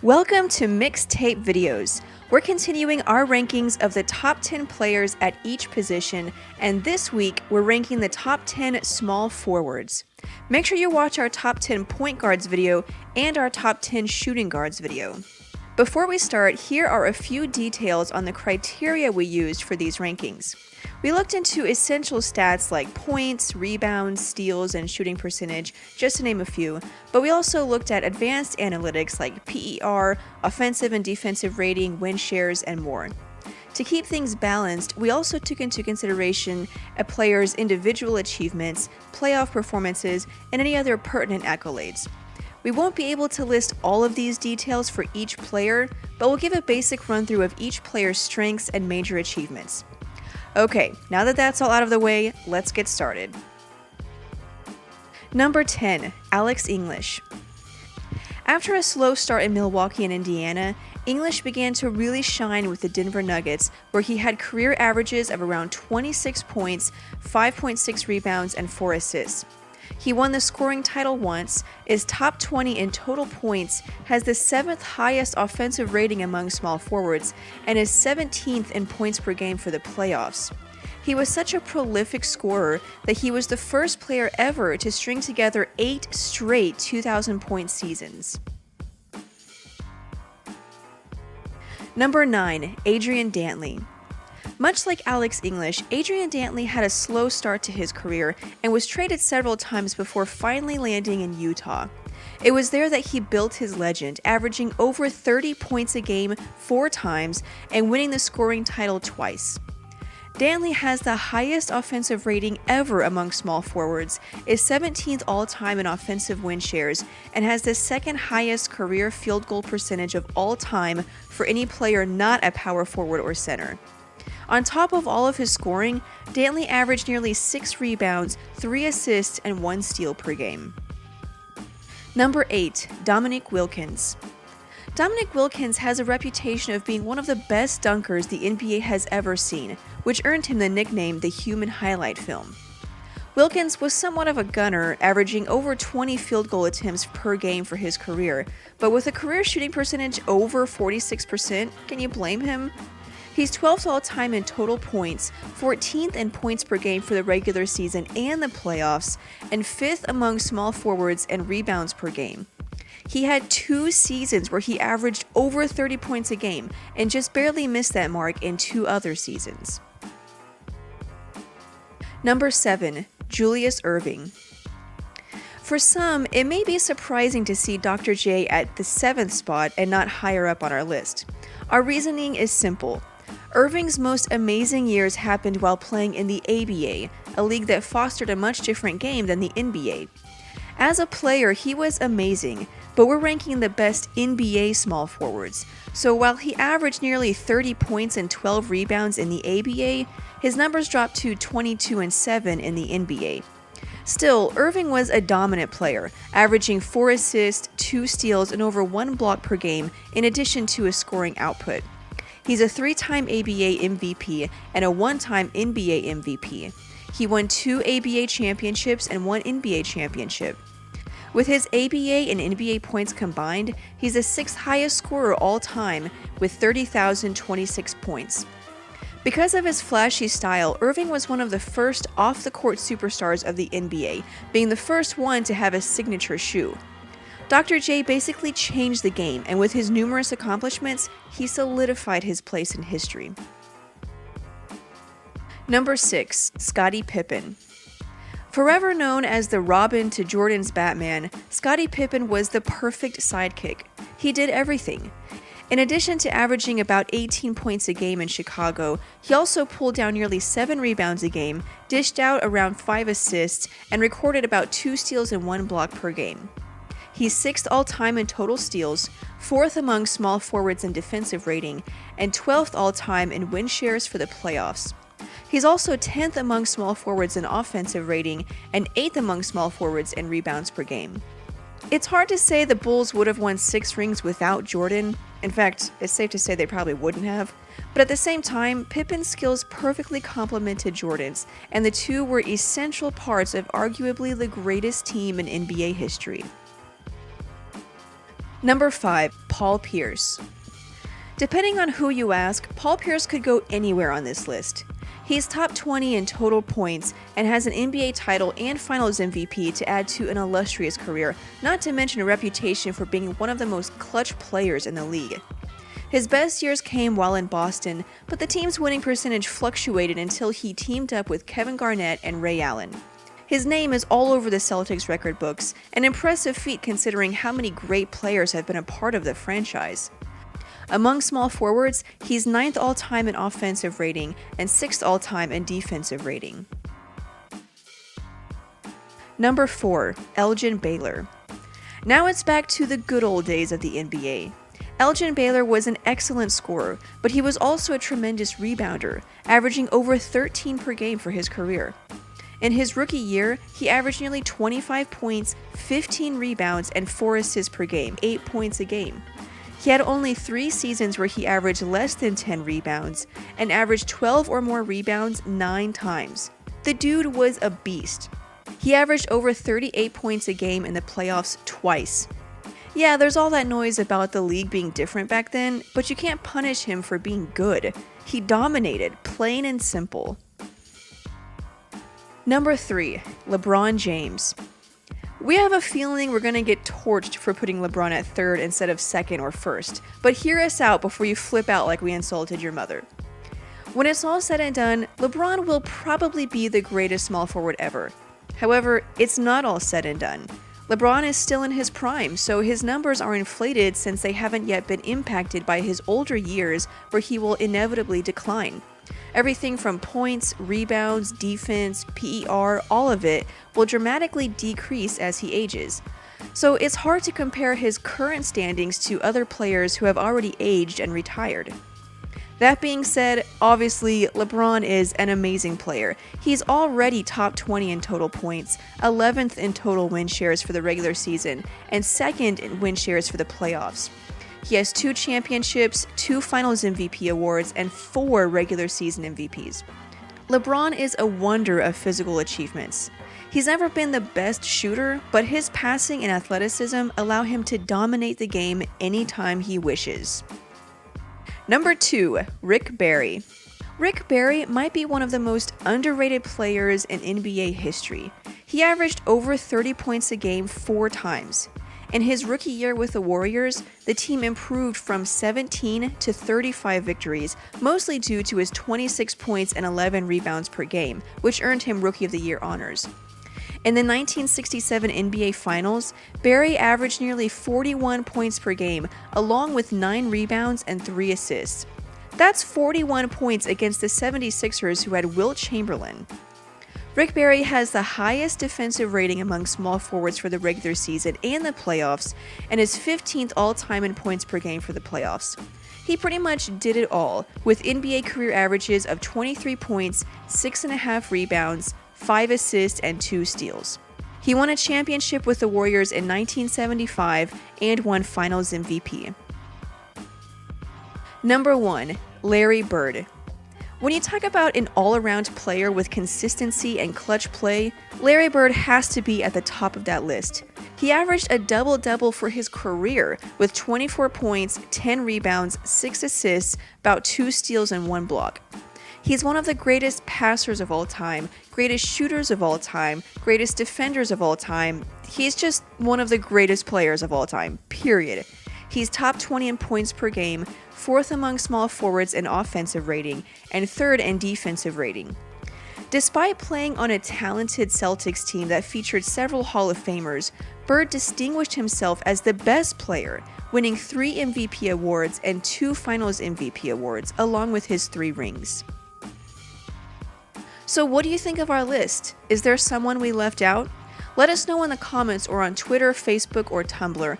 Welcome to Mixtape Videos. We're continuing our rankings of the top 10 players at each position, and this week we're ranking the top 10 small forwards. Make sure you watch our top 10 point guards video and our top 10 shooting guards video. Before we start, here are a few details on the criteria we used for these rankings. We looked into essential stats like points, rebounds, steals, and shooting percentage, just to name a few, but we also looked at advanced analytics like PER, offensive and defensive rating, win shares, and more. To keep things balanced, we also took into consideration a player's individual achievements, playoff performances, and any other pertinent accolades. We won't be able to list all of these details for each player, but we'll give a basic run-through of each player's strengths and major achievements. Okay, now that that's all out of the way, let's get started. Number 10, Alex English. After a slow start in Milwaukee and Indiana, English began to really shine with the Denver Nuggets, where he had career averages of around 26 points, 5.6 rebounds, and 4 assists. He won the scoring title once, is top 20 in total points, has the 7th highest offensive rating among small forwards, and is 17th in points per game for the playoffs. He was such a prolific scorer that he was the first player ever to string together 8 straight 2,000-point seasons. Number 9, Adrian Dantley. Much like Alex English, Adrian Dantley had a slow start to his career and was traded several times before finally landing in Utah. It was there that he built his legend, averaging over 30 points a game 4 times and winning the scoring title twice. Dantley has the highest offensive rating ever among small forwards, is 17th all-time in offensive win shares, and has the 2nd highest career field goal percentage of all time for any player not a power forward or center. On top of all of his scoring, Dantley averaged nearly 6 rebounds, 3 assists, and 1 steal per game. Number 8, Dominique Wilkins. Dominique Wilkins has a reputation of being one of the best dunkers the NBA has ever seen, which earned him the nickname the Human Highlight Film. Wilkins was somewhat of a gunner, averaging over 20 field goal attempts per game for his career, but with a career shooting percentage over 46%, can you blame him? He's 12th all-time in total points, 14th in points per game for the regular season and the playoffs, and 5th among small forwards and rebounds per game. He had 2 seasons where he averaged over 30 points a game and just barely missed that mark in 2 other seasons. Number 7, Julius Erving. For some, it may be surprising to see Dr. J at the 7th spot and not higher up on our list. Our reasoning is simple. Erving's most amazing years happened while playing in the ABA, a league that fostered a much different game than the NBA. As a player, he was amazing, but we're ranking the best NBA small forwards. So while he averaged nearly 30 points and 12 rebounds in the ABA, his numbers dropped to 22 and 7 in the NBA. Still, Erving was a dominant player, averaging 4 assists, 2 steals, and over 1 block per game, in addition to his scoring output. He's a 3-time ABA MVP and a 1-time NBA MVP. He won 2 ABA championships and 1 NBA championship. With his ABA and NBA points combined, he's the 6th highest scorer all time with 30,026 points. Because of his flashy style, Erving was one of the first off-the-court superstars of the NBA, being the first one to have a signature shoe. Dr. J basically changed the game, and with his numerous accomplishments, he solidified his place in history. Number 6, Scottie Pippen. Forever known as the Robin to Jordan's Batman, Scottie Pippen was the perfect sidekick. He did everything. In addition to averaging about 18 points a game in Chicago, he also pulled down nearly 7 rebounds a game, dished out around 5 assists, and recorded about 2 steals and 1 block per game. He's 6th all-time in total steals, 4th among small forwards in defensive rating, and 12th all-time in win shares for the playoffs. He's also 10th among small forwards in offensive rating and 8th among small forwards in rebounds per game. It's hard to say the Bulls would have won 6 rings without Jordan. In fact, it's safe to say they probably wouldn't have. But at the same time, Pippen's skills perfectly complemented Jordan's, and the two were essential parts of arguably the greatest team in NBA history. Number 5. Paul Pierce. Depending on who you ask, Paul Pierce could go anywhere on this list. He's top 20 in total points and has an NBA title and Finals MVP to add to an illustrious career, not to mention a reputation for being one of the most clutch players in the league. His best years came while in Boston, but the team's winning percentage fluctuated until he teamed up with Kevin Garnett and Ray Allen. His name is all over the Celtics record books, an impressive feat considering how many great players have been a part of the franchise. Among small forwards, he's 9th all-time in offensive rating and 6th all-time in defensive rating. Number 4. Elgin Baylor. Now it's back to the good old days of the NBA. Elgin Baylor was an excellent scorer, but he was also a tremendous rebounder, averaging over 13 per game for his career. In his rookie year, he averaged nearly 25 points, 15 rebounds, and 4 assists per game, 8 points a game. He had only 3 seasons where he averaged less than 10 rebounds and averaged 12 or more rebounds 9 times. The dude was a beast. He averaged over 38 points a game in the playoffs twice. Yeah, there's all that noise about the league being different back then, but you can't punish him for being good. He dominated, plain and simple. Number 3. LeBron James. We have a feeling we're going to get torched for putting LeBron at 3rd instead of 2nd or 1st, but hear us out before you flip out like we insulted your mother. When it's all said and done, LeBron will probably be the greatest small forward ever. However, it's not all said and done. LeBron is still in his prime, so his numbers are inflated since they haven't yet been impacted by his older years where he will inevitably decline. Everything from points, rebounds, defense, PER, all of it will dramatically decrease as he ages. So it's hard to compare his current standings to other players who have already aged and retired. That being said, obviously, LeBron is an amazing player. He's already top 20 in total points, 11th in total win shares for the regular season, and 2nd in win shares for the playoffs. He has 2 championships, 2 Finals MVP awards, and 4 regular season MVPs. LeBron is a wonder of physical achievements. He's never been the best shooter, but his passing and athleticism allow him to dominate the game anytime he wishes. Number 2. Rick Barry. Rick Barry might be one of the most underrated players in NBA history. He averaged over 30 points a game 4 times. In his rookie year with the Warriors, the team improved from 17 to 35 victories, mostly due to his 26 points and 11 rebounds per game, which earned him Rookie of the Year honors. In the 1967 NBA Finals, Barry averaged nearly 41 points per game, along with 9 rebounds and 3 assists. That's 41 points against the 76ers who had Wilt Chamberlain. Rick Barry has the highest defensive rating among small forwards for the regular season and the playoffs, and is 15th all-time in points per game for the playoffs. He pretty much did it all, with NBA career averages of 23 points, 6.5 rebounds, 5 assists, and 2 steals. He won a championship with the Warriors in 1975 and won Finals MVP. Number 1. Larry Bird. When you talk about an all-around player with consistency and clutch play, Larry Bird has to be at the top of that list. He averaged a double-double for his career with 24 points, 10 rebounds, 6 assists, about 2 steals, and 1 block. He's one of the greatest passers of all time, greatest shooters of all time, greatest defenders of all time. He's just one of the greatest players of all time, period. He's top 20 in points per game, 4th among small forwards in offensive rating, and 3rd in defensive rating. Despite playing on a talented Celtics team that featured several Hall of Famers, Bird distinguished himself as the best player, winning 3 MVP awards and 2 Finals MVP awards, along with his 3 rings. So what do you think of our list? Is there someone we left out? Let us know in the comments or on Twitter, Facebook, or Tumblr.